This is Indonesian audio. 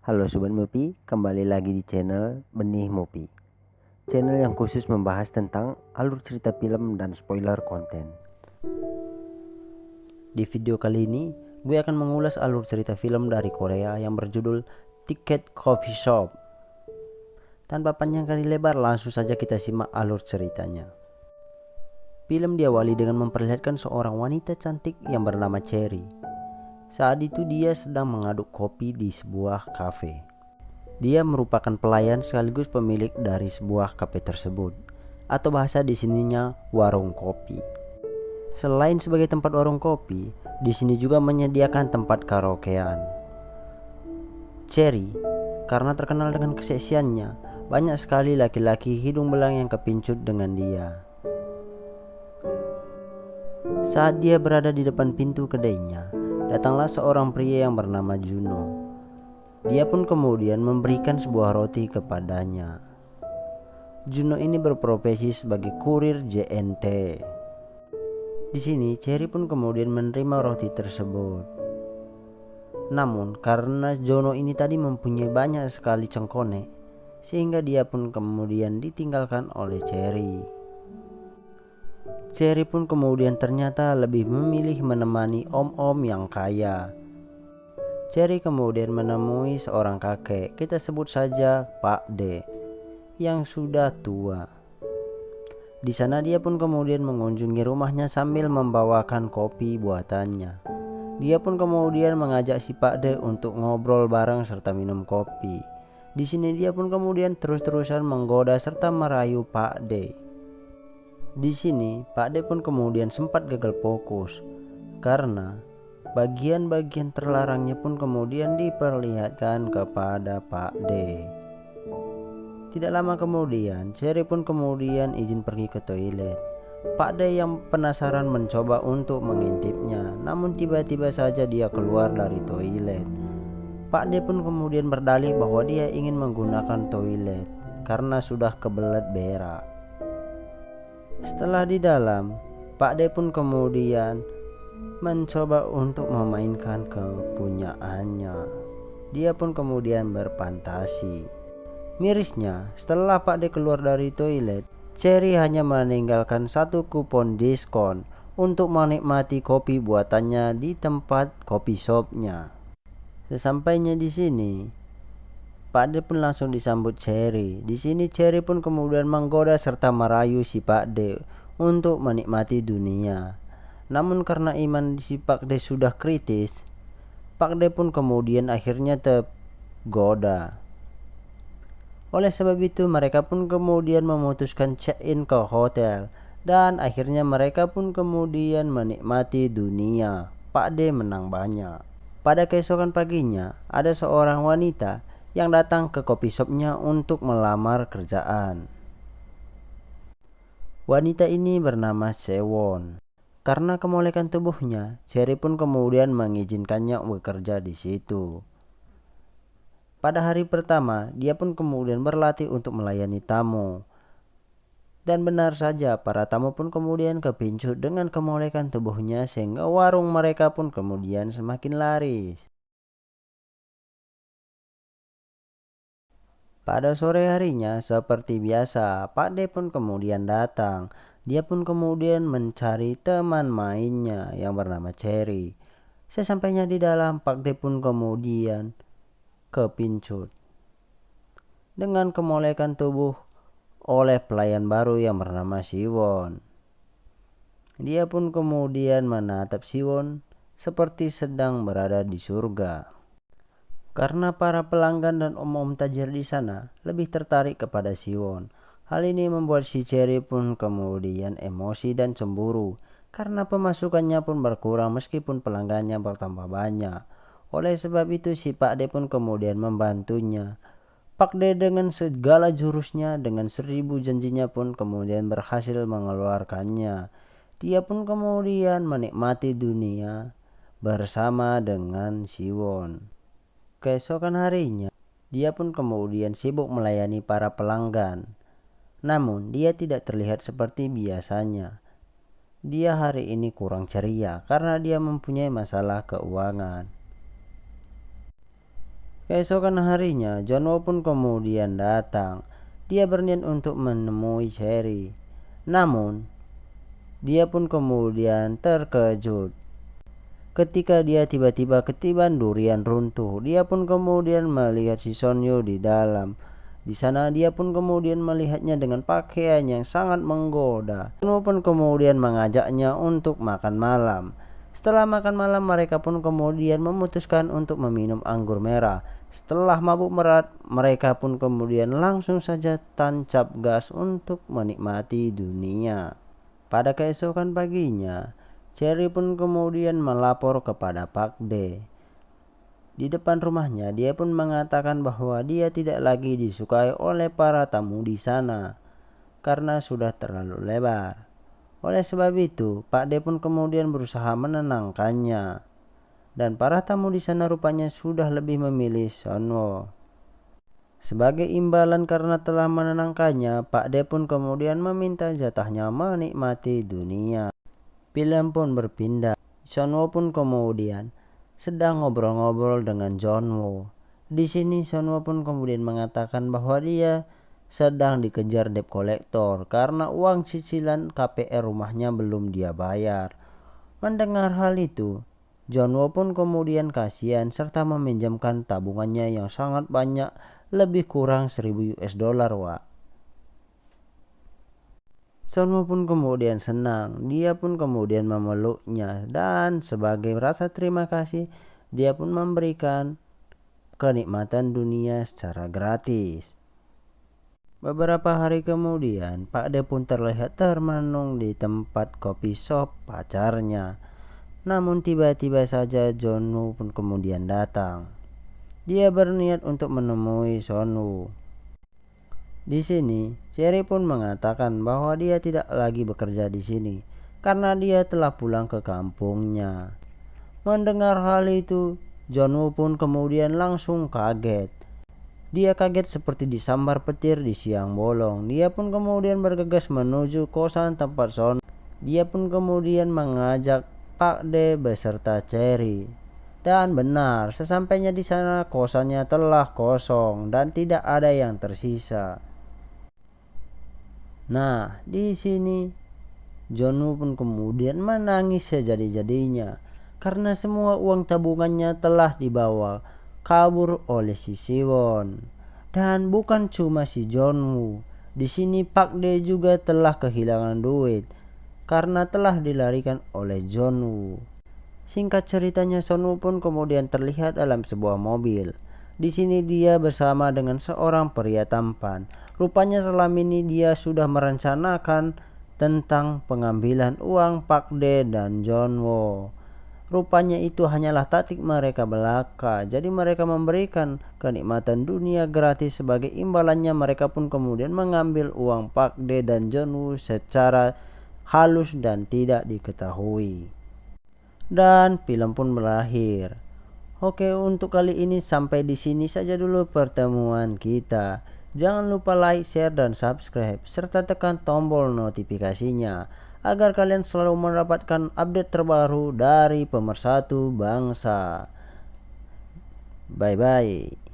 Halo Sobat Mopi, kembali lagi di channel Benih Mopi. Channel yang khusus membahas tentang alur cerita film dan spoiler konten. Di video kali ini, gue akan mengulas alur cerita film dari Korea yang berjudul Ticket Coffee Shop. Tanpa panjang kali lebar, langsung saja kita simak alur ceritanya. Film diawali dengan memperlihatkan seorang wanita cantik yang bernama Cherry. Saat itu dia sedang mengaduk kopi di sebuah kafe. Dia merupakan pelayan sekaligus pemilik dari sebuah kafe tersebut, atau bahasa di sininya warung kopi. Selain sebagai tempat warung kopi, di sini juga menyediakan tempat karaokean. Cherry, karena terkenal dengan keseksiannya, banyak sekali laki-laki hidung belang yang kepincut dengan dia. Saat dia berada di depan pintu kedainya, datanglah seorang pria yang bernama Juno. Dia pun kemudian memberikan sebuah roti kepadanya. Juno ini berprofesi sebagai kurir JNT. Di sini Cherry pun kemudian menerima roti tersebut. Namun karena Juno ini tadi mempunyai banyak sekali cengkone, sehingga dia pun kemudian ditinggalkan oleh Cherry. Cherry pun kemudian ternyata lebih memilih menemani om-om yang kaya. Cherry kemudian menemui seorang kakek, kita sebut saja Pak D, yang sudah tua. Di sana dia pun kemudian mengunjungi rumahnya sambil membawakan kopi buatannya. Dia pun kemudian mengajak si Pak D untuk ngobrol bareng serta minum kopi. Di sini dia pun kemudian terus-terusan menggoda serta merayu Pak D. Di sini Pak D pun kemudian sempat gagal fokus karena bagian-bagian terlarangnya pun kemudian diperlihatkan kepada Pak D. Tidak lama kemudian, Cherry pun kemudian izin pergi ke toilet. Pak D yang penasaran mencoba untuk mengintipnya, namun tiba-tiba saja dia keluar dari toilet. Pak D pun kemudian berdalih bahwa dia ingin menggunakan toilet karena sudah kebelet berak. Setelah di dalam, Pak D pun kemudian mencoba untuk memainkan kepunyaannya. Dia pun kemudian berfantasi. Mirisnya, setelah Pak D keluar dari toilet, Cherry hanya meninggalkan satu kupon diskon untuk menikmati kopi buatannya di tempat kopi shopnya. Sesampainya di sini, Pak D pun langsung disambut Cherry. Di sini Cherry pun kemudian menggoda serta merayu si Pak D untuk menikmati dunia. Namun karena iman si Pak D sudah kritis, Pak D pun kemudian akhirnya tergoda. Oleh sebab itu mereka pun kemudian memutuskan check-in ke hotel dan akhirnya mereka pun kemudian menikmati dunia. Pak D menang banyak. Pada keesokan paginya ada seorang wanita yang datang ke kopi shopnya untuk melamar kerjaan. Wanita ini bernama Sewon. Karena kemolekan tubuhnya, Cherry pun kemudian mengizinkannya bekerja di situ. Pada hari pertama, dia pun kemudian berlatih untuk melayani tamu. Dan benar saja, para tamu pun kemudian kepincut dengan kemolekan tubuhnya sehingga warung mereka pun kemudian semakin laris. Pada sore harinya, seperti biasa, Pak D pun kemudian datang. Dia pun kemudian mencari teman mainnya yang bernama Cherry. Sesampainya di dalam, Pak D pun kemudian kepincut dengan kemolekan tubuh oleh pelayan baru yang bernama Siwon. Dia pun kemudian menatap Siwon seperti sedang berada di surga. Karena para pelanggan dan om-om tajir di sana lebih tertarik kepada Siwon. Hal ini membuat si Cherry pun kemudian emosi dan cemburu karena pemasukannya pun berkurang meskipun pelanggannya bertambah banyak. Oleh sebab itu si Pak D pun kemudian membantunya. Pak D dengan segala jurusnya, dengan 1000 janjinya pun kemudian berhasil mengeluarkannya. Dia pun kemudian menikmati dunia bersama dengan Siwon. Keesokan harinya, dia pun kemudian sibuk melayani para pelanggan. Namun, dia tidak terlihat seperti biasanya. Dia hari ini kurang ceria karena dia mempunyai masalah keuangan. Keesokan harinya, John Woo pun kemudian datang. Dia berniat untuk menemui Cherry. Namun, dia pun kemudian terkejut ketika dia tiba-tiba ketiban durian runtuh. Dia pun kemudian melihat si Sonyo di dalam. Di sana dia pun kemudian melihatnya dengan pakaian yang sangat menggoda. Sonyo pun kemudian mengajaknya untuk makan malam. Setelah makan malam, mereka pun kemudian memutuskan untuk meminum anggur merah. Setelah mabuk berat, mereka pun kemudian langsung saja tancap gas untuk menikmati dunia. Pada keesokan paginya, Cherry pun kemudian melapor kepada Pak D. Di depan rumahnya, dia pun mengatakan bahwa dia tidak lagi disukai oleh para tamu di sana karena sudah terlalu lebar. Oleh sebab itu, Pak D pun kemudian berusaha menenangkannya. Dan para tamu di sana rupanya sudah lebih memilih Sonwo. Sebagai imbalan karena telah menenangkannya, Pak D pun kemudian meminta jatahnya menikmati dunia. Film pun berpindah. Sonwo pun kemudian sedang ngobrol-ngobrol dengan John Woo. Di sini Sonwo pun kemudian mengatakan bahwa dia sedang dikejar debt collector karena uang cicilan KPR rumahnya belum dia bayar. Mendengar hal itu, John Woo pun kemudian kasihan serta meminjamkan tabungannya yang sangat banyak, lebih kurang 1000 US dollar, Wak. Sonwo pun kemudian senang. Dia pun kemudian memeluknya dan sebagai rasa terima kasih, dia pun memberikan kenikmatan dunia secara gratis. Beberapa hari kemudian, Pak D pun terlihat termenung di tempat kopi shop pacarnya. Namun tiba-tiba saja John Woo pun kemudian datang. Dia berniat untuk menemui Son Woo. Di sini, Cherry pun mengatakan bahwa dia tidak lagi bekerja di sini karena dia telah pulang ke kampungnya. Mendengar hal itu, John Woo pun kemudian langsung kaget. Dia kaget seperti disambar petir di siang bolong. Dia pun kemudian bergegas menuju kosan tempat Son. Dia pun kemudian mengajak Pak D beserta Cherry. Dan benar, sesampainya di sana kosannya telah kosong dan tidak ada yang tersisa. Nah, di sini John Woo pun kemudian menangis sejadi-jadinya karena semua uang tabungannya telah dibawa kabur oleh si Siwon. Dan bukan cuma si John Woo, di sini Pak D juga telah kehilangan duit karena telah dilarikan oleh John Woo. Singkat ceritanya, Son Woo pun kemudian terlihat dalam sebuah mobil. Di sini dia bersama dengan seorang pria tampan. Rupanya selama ini dia sudah merencanakan tentang pengambilan uang Pak D dan John Woo. Rupanya itu hanyalah taktik mereka belaka. Jadi mereka memberikan kenikmatan dunia gratis, sebagai imbalannya mereka pun kemudian mengambil uang Pak D dan John Woo secara halus dan tidak diketahui. Dan film pun berakhir. Oke, untuk kali ini sampai di sini saja dulu pertemuan kita. Jangan lupa like, share, dan subscribe, serta tekan tombol notifikasinya agar kalian selalu mendapatkan update terbaru dari Pemersatu Bangsa. Bye-bye.